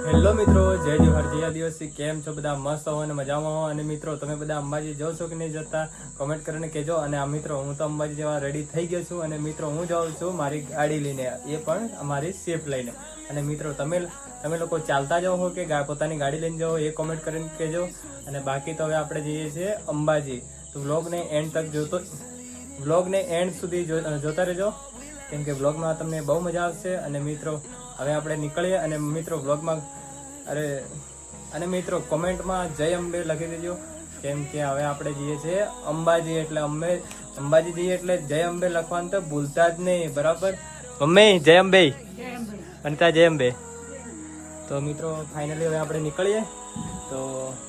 Hello મિત્રો, જય જવાહર જય આદિવાસી. કેમ છો બધા? મસ્ત હો અને મજામાં હો. અને મિત્રો તમે બધા અંબાજી જાઓ છો કે નહીં જતા કોમેન્ટ કરીને કહેજો. અને આ મિત્રો હું તો અંબાજી જવા રેડી થઈ ગયો છું. અને મિત્રો હું જાઉં છું મારી ગાડી લઈને, એ પણ અમારી સ્વિફ્ટ લઈને. અને મિત્રો તમે લોકો ચાલતા જાઓ હો કે પોતાની ગાડી લઈને જાઓ એ કોમેન્ટ કરીને કહેજો. અને બાકી તો હવે આપણે જઈએ છીએ અંબાજી. તો વ્લોગને એન્ડ સુધી જોતા રહેજો, કેમ કે વ્લોગમાં તમને બહુ મજા આવશે. અને મિત્રો હવે આપણે નીકળીએ. અને મિત્રો વ્લોગમાં અને મિત્રો કોમેન્ટમાં જય અંબે લખી દેજો, કેમ કે હવે આપણે જઈએ છીએ અંબાજી. એટલે અંબાજી જઈએ એટલે જય અંબે લખવાનું તો ભૂલતા જ નહીં, બરાબર? મમ્મી જય અંબે, અનિતા જય અંબે. તો મિત્રો ફાઇનલી હવે આપણે નીકળીએ. તો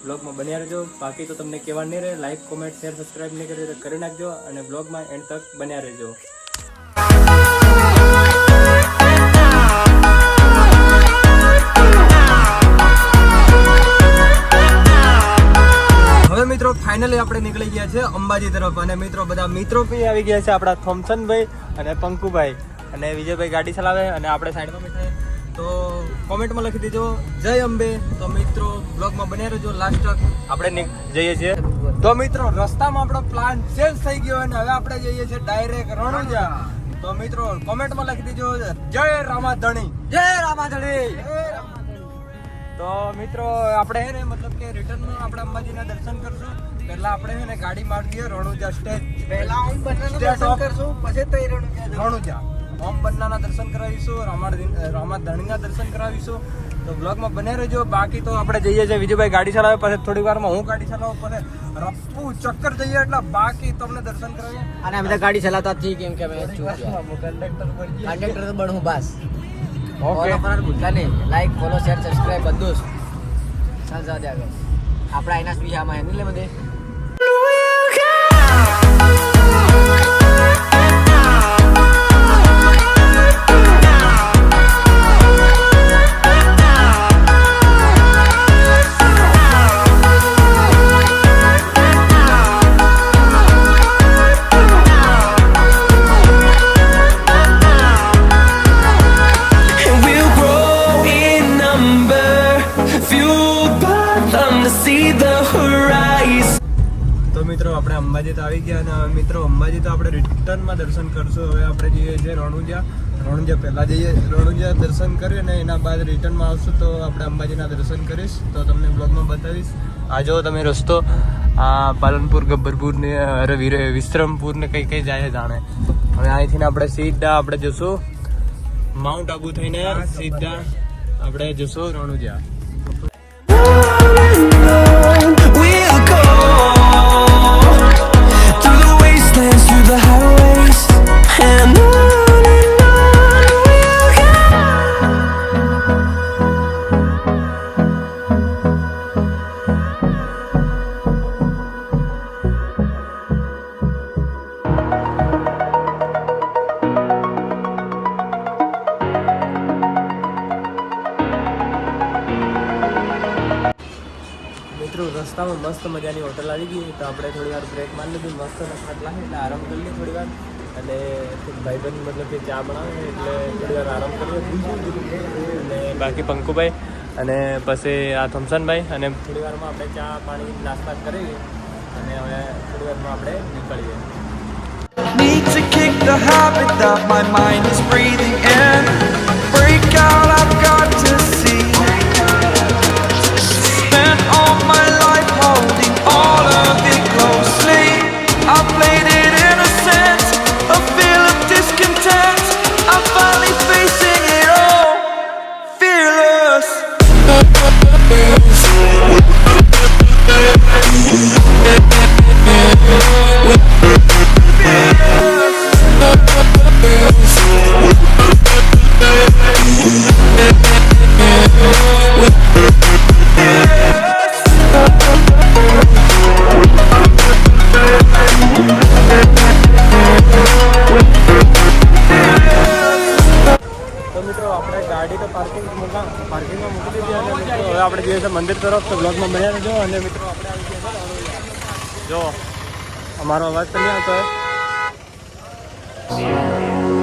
બ્લોગમાં બન્યા રહેજો. બાકી તો તમને કહેવા નહીં રહે, લાઈક કોમેન્ટ શેર સબસ્ક્રાઈબ નહીં કરી તો કરી નાખજો. અને બ્લોગમાં એન્ડ તક બન્યા રહેજો. હવે મિત્રો ફાઇનલી આપણે નીકળી ગયા છે અંબાજી તરફ. અને મિત્રો બધા મિત્રો બી આવી ગયા છે, આપણા થોમસનભાઈ અને પંકુભાઈ અને વિજયભાઈ ગાડી ચલાવે. અને આપણે સાઈડમાં બેઠા. તો કોમેન્ટમાં લખી દેજો જય અંબે. તો મિત્રો બ્લોગમાં બન્યા રહેજો લાસ્ટ તક. આપણે જઈએ છીએ. તો મિત્રો રસ્તામાં આપણો પ્લાન ચેન્જ થઈ ગયો અને હવે આપણે જઈએ છીએ ડાયરેક્ટ રણુજા. તો મિત્રો કોમેન્ટમાં લખી દેજો જય રામાધણી, જય રામાધણી. તો મિત્રો આપણે હે ને મતલબ કે રિટર્નમાં આપણે અંબાજીના દર્શન કરશું. પહેલા આપણે હે ને ગાડી માર્ગીએ રણુજા સ્ટેજ. પહેલા ઓમ બન્નાના દર્શન કરશું, પછી તો રણુજા ઓમ બન્નાના દર્શન કરાવીશું, રામાધણીના દર્શન કરાવીશું. તો બ્લોગમાં બને રહેજો. બાકી તો આપણે જઈએ છીએ, વિજયભાઈ ગાડી ચલાવે, પછી થોડી વારમાં હું ગાડી ચલાવું, પછી રપ્પુ ચક્કર જઈએ એટલે બાકી તમને દર્શન કરાવીએ. અને અમે તો ગાડી ચલાવતા જ છીએ, કેમ કે અમે કંડક્ટર તો બનવું બસ. ઓકે, ભૂલતા નહીં, લાઈક ફોલો શેર સબસ્ક્રાઇબ બધું જ ચાલ દે આગળ. આપણે આઈના સ્પીચ આમાં એની લે બધે. તો મિત્રો આપણે અંબાજી તો આવી ગયા. અને મિત્રો અંબાજી તો આપણે રિટર્નમાં દર્શન કરશું. હવે આપણે જઈએ છીએ રણુજા પહેલાં જઈએ, રણુજા દર્શન કરીએ ને એના બાદ રિટર્નમાં આવશું. તો આપણે અંબાજીના દર્શન કરીશ, તો તમને બ્લોગમાં બતાવીશ. આ જો તમે રસ્તો આ પાલનપુર, ગબ્બરપુર ને વિશ્રમપુર ને કઈ જાય જાણે. હવે અહીંથી આપણે સીધા આપણે જશું માઉન્ટ આબુ થઈને, સીધા આપણે જશું રણુજા. રસ્તામાં મસ્ત મજાની હોટલ આવી ગઈ. તો આપણે થોડી વાર બ્રેક મારી લીધી, મસ્ત ખાટલા એટલે આરામ કરી લઈએ થોડી વાર. અને ભાઈબંધ મતલબ કે ચા બનાવે એટલે થોડી વાર આરામ કરીએ. અને બાકી પંકુભાઈ અને પછી આ થોમસનભાઈ. અને થોડી વારમાં આપણે ચા પાણી નાસ્તા કરી અને હવે થોડી વારમાં આપણે નીકળીએ. Need to kick the habit that my mind is breathing in. Break out, I've got to see. Spent all my life holding all of it closely. I played it innocent, a feel of discontent. I'm finally facing it all, fearless. પાર્કિંગમાં મૂકી દીધી. અને મિત્રો હવે આપણે જઈએ છીએ મંદિર તરફ. તો બ્લોગમાં બન્યા રહેજો. અને મિત્રો આપણે આવી ગયા જો અમારો અવાજ તો નહીં આવતો હોય.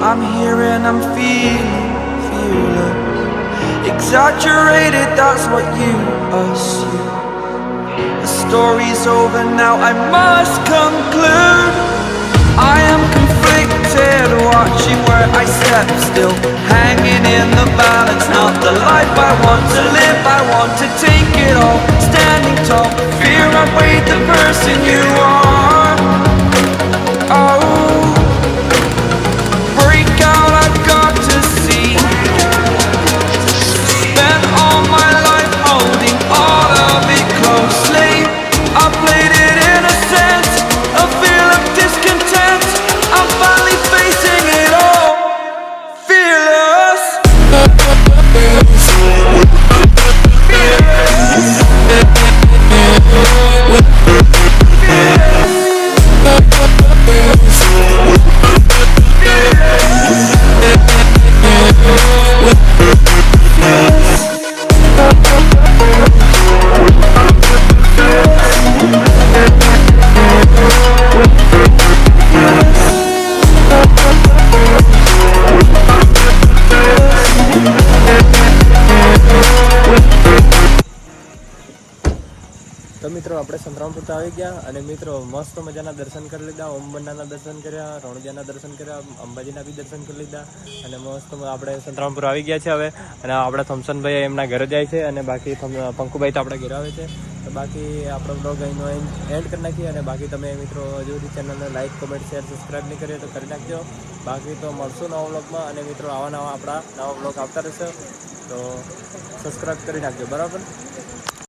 I'm here and I'm feeling fearless. exaggerated, that's what you assume. The story's over now, I must conclude. I am conflicted, watching where I step still, hanging in the balance. Not the life I want to live, I want to take it all, standing tall. Fear I weighed the person you are. Oh, break out, I've got to see. Spent all my life holding all of it closely. I played it innocent, a feel of discontent. I'm finally facing it all, fearless. તો મિત્રો આપણે સંતરામપુર તો આવી ગયા અને મિત્રો મસ્ત મજાના દર્શન કરી લીધા. ઓમ બંડાના દર્શન કર્યા, રણુજાના દર્શન કર્યા, અંબાજીના બી દર્શન કરી લીધા અને મસ્ત આપણે સંતરામપુર આવી ગયા છે હવે. અને આપણા થોમસનભાઈ એમના ઘરે જાય છે અને બાકી પંકુભાઈ તો આપણા ઘરે આવે છે. તો બાકી આપણો બ્લોગ અહીંનો એન્ડ કરી નાખીએ. અને બાકી તમે મિત્રો હજુ સુધી ચેનલને લાઈક, કમેન્ટ, શેર, સબસ્ક્રાઈબ નહીં કરીએ તો કરી નાખજો. બાકી તો મળશું નવા બ્લોગમાં. અને મિત્રો આવા આપણા નવા બ્લોગ આવતા રહેશે તો સબસ્ક્રાઈબ કરી નાખજો, બરાબર.